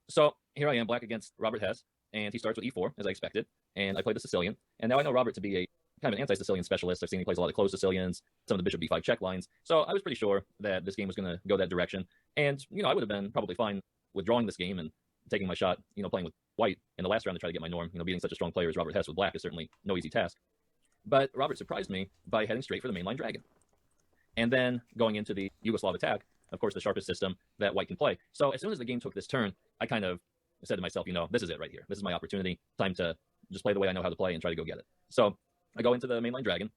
So here I am, black against Robert Hess, and he starts with e4, as I expected, and I play the Sicilian. And now I know Robert to be a kind of an anti-Sicilian specialist. I've seen he plays a lot of closed Sicilians, some of the bishop b5 check lines. So I was pretty sure that this game was going to go that direction. And, I would have been probably fine withdrawing this game and taking my shot, playing with white in the last round to try to get my norm. Beating such a strong player as Robert Hess with black is certainly no easy task. But Robert surprised me by heading straight for the mainline dragon. And then going into the Yugoslav attack, of course, the sharpest system that white can play. So as soon as the game took this turn, I kind of said to myself, this is it right here. This is my opportunity. Time to just play the way I know how to play and try to go get it. So I go into the mainline dragon,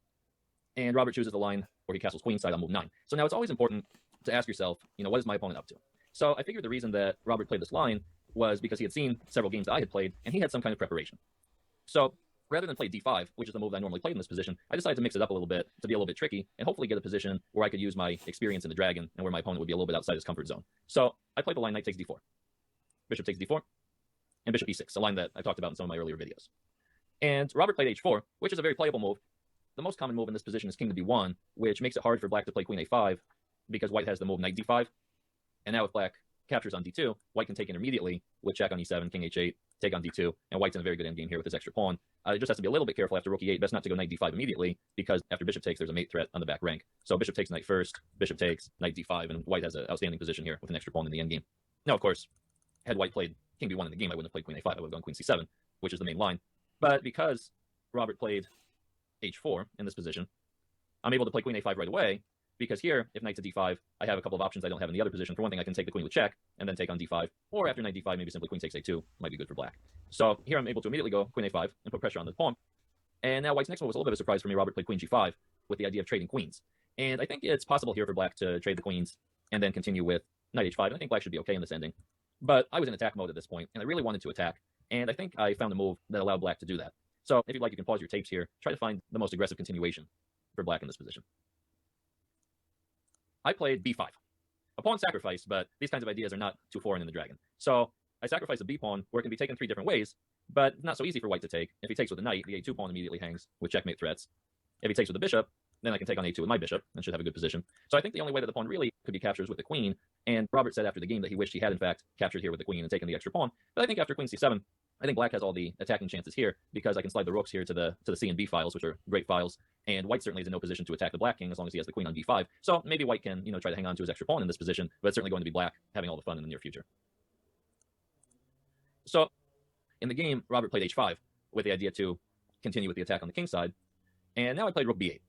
and Robert chooses the line where he castles queenside on move 9. So now it's always important to ask yourself, what is my opponent up to? So I figured the reason that Robert played this line was because he had seen several games that I had played, and he had some kind of preparation. So rather than play d5, which is the move I normally played in this position, I decided to mix it up a little bit to be a little bit tricky and hopefully get a position where I could use my experience in the dragon and where my opponent would be a little bit outside his comfort zone. So I played the line knight takes d4, bishop takes d4, and bishop e6, a line that I've talked about in some of my earlier videos. And Robert played h4, which is a very playable move. The most common move in this position is king to b1, which makes it hard for black to play queen a5 because white has the move knight d5. And now if black captures on d2, white can take intermediately with check on e7, king h8, take on d2, and white's in a very good endgame here with his extra pawn. It just has to be a little bit careful after rook e8, best not to go knight d5 immediately, because after bishop takes, there's a mate threat on the back rank. So bishop takes knight first, bishop takes, knight d5, and white has an outstanding position here with an extra pawn in the endgame. Now, of course, had white played king b1 in the game, I wouldn't have played queen a5, I would have gone queen c7, which is the main line. But because Robert played h4 in this position, I'm able to play queen a5 right away, because here, if knight to d5, I have a couple of options I don't have in the other position. For one thing, I can take the queen with check, and then take on d5, or after knight d5, maybe simply queen takes a2, might be good for black. So here I'm able to immediately go queen a5 and put pressure on the pawn. And now white's next move was a little bit of a surprise for me. Robert played queen g5 with the idea of trading queens. And I think it's possible here for black to trade the queens and then continue with knight h5. And I think black should be okay in this ending. But I was in attack mode at this point, and I really wanted to attack. And I think I found a move that allowed black to do that. So if you'd like, you can pause your tapes here. Try to find the most aggressive continuation for black in this position. I played b5. A pawn sacrifice, but these kinds of ideas are not too foreign in the dragon. So I sacrifice a b pawn where it can be taken 3 different ways, but not so easy for white to take. If he takes with the knight, the a2 pawn immediately hangs with checkmate threats. If he takes with the bishop, then I can take on a2 with my bishop and should have a good position. So I think the only way that the pawn really could be captured is with the queen. And Robert said after the game that he wished he had, in fact, captured here with the queen and taken the extra pawn. But I think after queen c7, I think black has all the attacking chances here because I can slide the rooks here to the C and B files, which are great files. And white certainly is in no position to attack the black king as long as he has the queen on b5. So maybe white can, try to hang on to his extra pawn in this position, but it's certainly going to be black having all the fun in the near future. So in the game, Robert played h5 with the idea to continue with the attack on the king side. And now I played rook b8.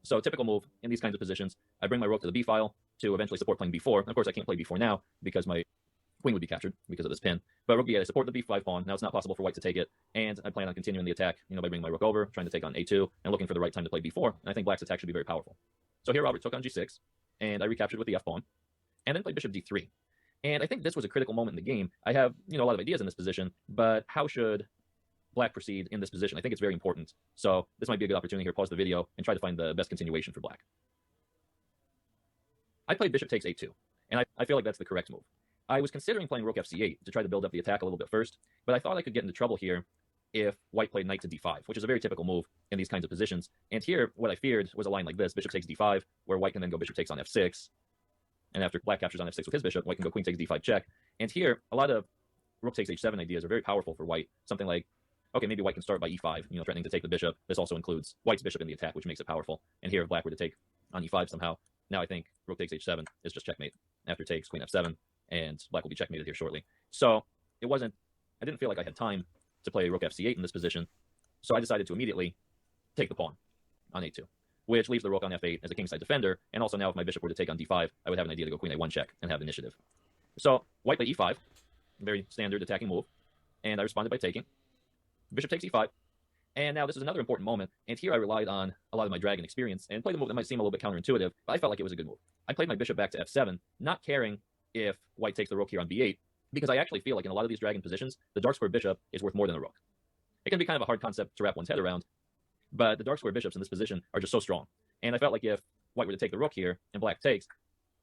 So typical move in these kinds of positions, I bring my rook to the b file to eventually support playing b4. Of course, I can't play b4 now because my queen would be captured because of this pin. But rook b8, I support the b5 pawn. Now it's not possible for white to take it. And I plan on continuing the attack, by bringing my rook over, trying to take on a2, and looking for the right time to play b4. And I think black's attack should be very powerful. So here Robert took on g6, and I recaptured with the f pawn, and then played bishop d3. And I think this was a critical moment in the game. I have, a lot of ideas in this position, but how should black proceed in this position? I think it's very important. So this might be a good opportunity here. Pause the video and try to find the best continuation for black. I played bishop takes a2, and I feel like that's the correct move. I was considering playing rook fc8 to try to build up the attack a little bit first, but I thought I could get into trouble here if white played knight to d5, which is a very typical move in these kinds of positions. And here, what I feared was a line like this, bishop takes d5, where white can then go bishop takes on f6, and after black captures on f6 with his bishop, white can go queen takes d5 check. And here, a lot of rook takes h7 ideas are very powerful for white. Something like, okay, maybe white can start by e5, threatening to take the bishop. This also includes white's bishop in the attack, which makes it powerful. And here, if black were to take on e5 somehow, now I think rook takes h7 is just checkmate. After takes, queen f7, and black will be checkmated here shortly. So I didn't feel like I had time to play rook fc8 in this position, so I decided to immediately take the pawn on a2, which leaves the rook on f8 as a kingside defender, and also now if my bishop were to take on d5, I would have an idea to go queen a1 check and have initiative. So white played e5, very standard attacking move, and I responded by taking. Bishop takes e5, and now this is another important moment, and here I relied on a lot of my dragon experience and played a move that might seem a little bit counterintuitive, but I felt like it was a good move. I played my bishop back to f7, not caring if white takes the rook here on b8, because I actually feel like in a lot of these dragon positions, the dark square bishop is worth more than a rook. It can be kind of a hard concept to wrap one's head around, but the dark square bishops in this position are just so strong. And I felt like if white were to take the rook here and black takes,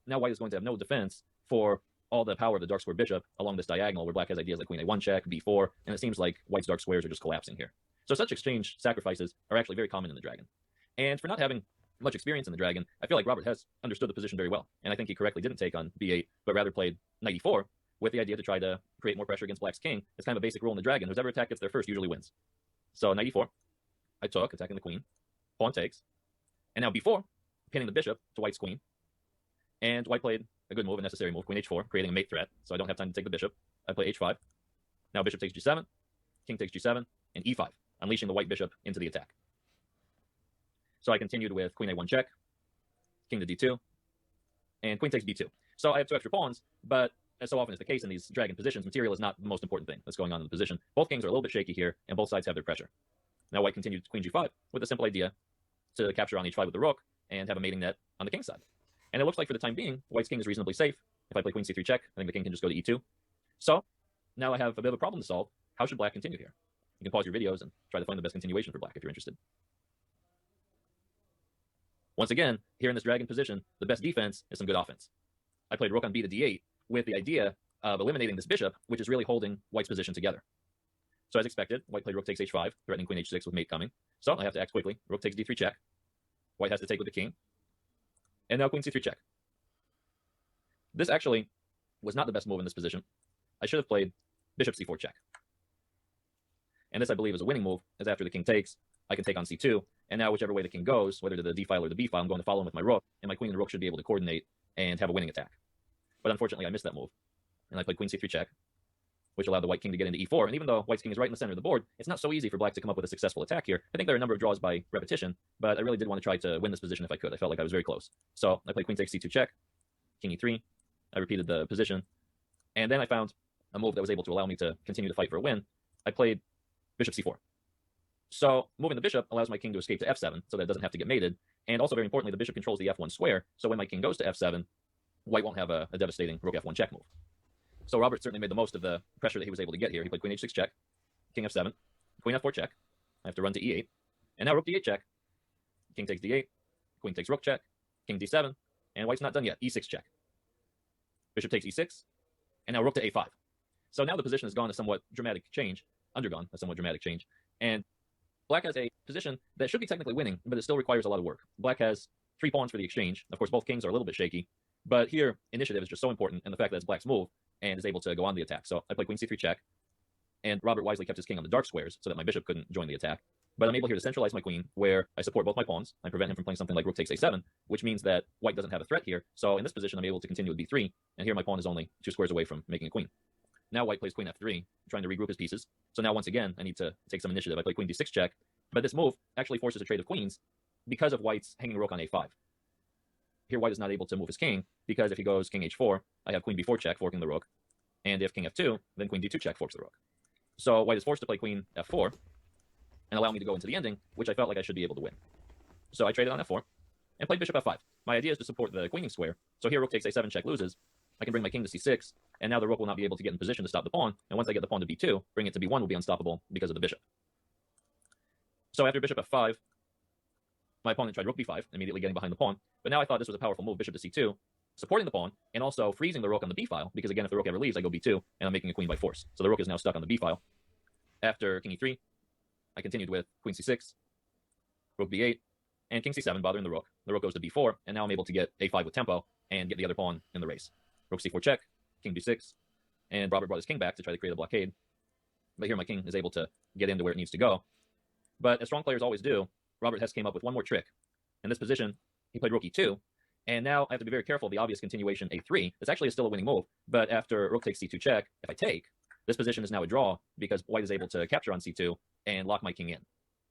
now white is going to have no defense for all the power of the dark square bishop along this diagonal where black has ideas like queen a1 check, b4, and it seems like white's dark squares are just collapsing here. So such exchange sacrifices are actually very common in the dragon. And for not having much experience in the dragon, I feel like Robert Hess understood the position very well. And I think he correctly didn't take on b8, but rather played knight e4, with the idea to try to create more pressure against black's king. It's kind of a basic rule in the dragon. Whoever attack gets there first usually wins. So knight e4, I took, attacking the queen. Pawn takes. And now b4, pinning the bishop to white's queen. And white played a good move, a necessary move, queen h4, creating a mate threat, so I don't have time to take the bishop. I play h5. Now bishop takes g7, king takes g7, and e5, unleashing the white bishop into the attack. So I continued with queen a1 check, king to d2, and queen takes b2. So I have 2 extra pawns, but as so often is the case in these dragon positions, material is not the most important thing that's going on in the position. Both kings are a little bit shaky here, and both sides have their pressure. Now white continued queen g5 with a simple idea to capture on h5 with the rook and have a mating net on the king side. And it looks like for the time being, white's king is reasonably safe. If I play queen c3 check, I think the king can just go to e2. So now I have a bit of a problem to solve. How should black continue here? You can pause your videos and try to find the best continuation for black if you're interested. Once again, here in this dragon position, the best defense is some good offense. I played rook on b to d8 with the idea of eliminating this bishop, which is really holding white's position together. So as expected, white played rook takes h5, threatening queen h6 with mate coming. So I have to act quickly. Rook takes d3 check. White has to take with the king. And now queen c3 check. This actually was not the best move in this position. I should have played bishop c4 check. And this, I believe, is a winning move, as after the king takes, I can take on c2, and now whichever way the king goes, whether to the d file or the b file, I'm going to follow him with my rook, and my queen and rook should be able to coordinate and have a winning attack. But unfortunately, I missed that move, and I played queen c3 check, which allowed the white king to get into e4, and even though white's king is right in the center of the board, it's not so easy for black to come up with a successful attack here. I think there are a number of draws by repetition, but I really did want to try to win this position if I could. I felt like I was very close. So I played queen takes c2 check, king e3, I repeated the position, and then I found a move that was able to allow me to continue to fight for a win. I played bishop c4. So moving the bishop allows my king to escape to f7, so that it doesn't have to get mated, and also very importantly, the bishop controls the f1 square, so when my king goes to f7, white won't have a devastating rook f1 check move. So Robert certainly made the most of the pressure that he was able to get here. He played queen h6 check, king f7, queen f4 check, I have to run to e8, and now rook d8 check, king takes d8, queen takes rook check, king d7, and white's not done yet, e6 check. Bishop takes e6, and now rook to a5. So now the position has undergone a somewhat dramatic change, and black has a position that should be technically winning, but it still requires a lot of work. Black has 3 pawns for the exchange. Of course, both kings are a little bit shaky, but here, initiative is just so important, and the fact that it's black's move, and is able to go on the attack. So I play queen c3 check, and Robert wisely kept his king on the dark squares so that my bishop couldn't join the attack. But I'm able here to centralize my queen, where I support both my pawns. I prevent him from playing something like rook takes a7, which means that white doesn't have a threat here. So in this position, I'm able to continue with b3, and here my pawn is only 2 squares away from making a queen. Now white plays queen f3, trying to regroup his pieces. So now once again, I need to take some initiative. I play queen d6 check, but this move actually forces a trade of queens because of white's hanging rook on a5. Here white is not able to move his king, because if he goes king h4, I have queen b4 check, forking the rook. And if king f2, then queen d2 check forks the rook. So white is forced to play queen f4 and allow me to go into the ending, which I felt like I should be able to win. So I traded on f4 and played bishop f5. My idea is to support the queening square. So here rook takes a7 check loses. I can bring my king to c6, and now the rook will not be able to get in position to stop the pawn. And once I get the pawn to b2, bring it to b1 will be unstoppable because of the bishop. So after bishop f5, my opponent tried rook b5, immediately getting behind the pawn. But now I thought this was a powerful move, bishop to c2, supporting the pawn, and also freezing the rook on the b file, because again, if the rook ever leaves, I go b2, and I'm making a queen by force. So the rook is now stuck on the b file. After king e3, I continued with queen c6, rook b8, and king c7, bothering the rook. The rook goes to b4, and now I'm able to get a5 with tempo, and get the other pawn in the race. Rook c4 check, king b6, and Robert brought his king back to try to create a blockade. But here my king is able to get into where it needs to go. But as strong players always do, Robert Hess came up with one more trick. In this position, he played rook e2, and now I have to be very careful of the obvious continuation a3. This actually is still a winning move, but after rook takes c2 check, if I take, this position is now a draw because white is able to capture on c2 and lock my king in.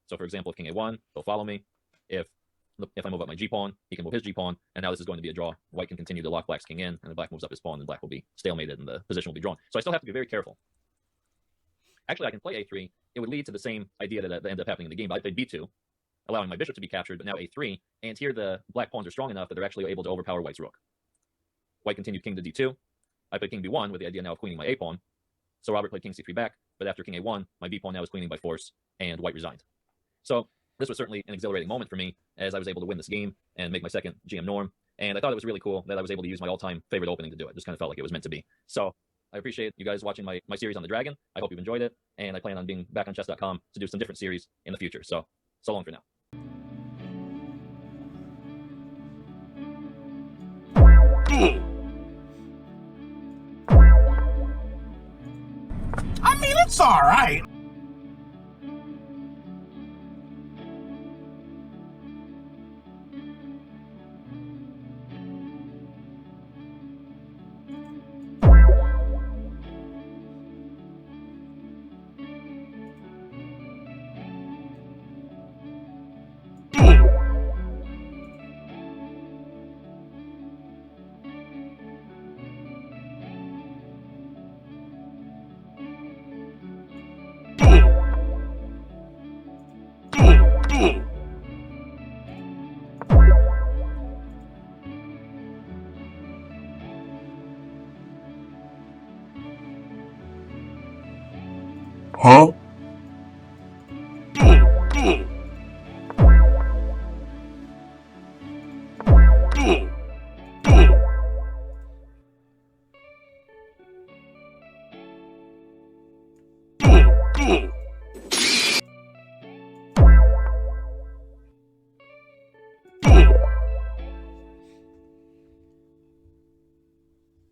So for example, if king a1, he'll follow me. If I move up my g-pawn, he can move his g-pawn, and now this is going to be a draw. White can continue to lock black's king in, and then black moves up his pawn, and black will be stalemated, and the position will be drawn. So I still have to be very careful. Actually, I can play a3. It would lead to the same idea that ended up happening in the game, but I played b2, allowing my bishop to be captured, but now a3, and here the black pawns are strong enough that they're actually able to overpower white's rook. White continued king to d2. I played king b1 with the idea now of queening my a-pawn. So Robert played king c3 back, but after king a1, my b-pawn now is queening by force, and white resigned. So this was certainly an exhilarating moment for me, as I was able to win this game and make my second GM norm, and I thought it was really cool that I was able to use my all-time favorite opening to do it. Just kind of felt like it was meant to be. So I appreciate you guys watching my series on the Dragon. I hope you've enjoyed it, and I plan on being back on chess.com to do some different series in the future. So long for now. It's all right. Huh? D.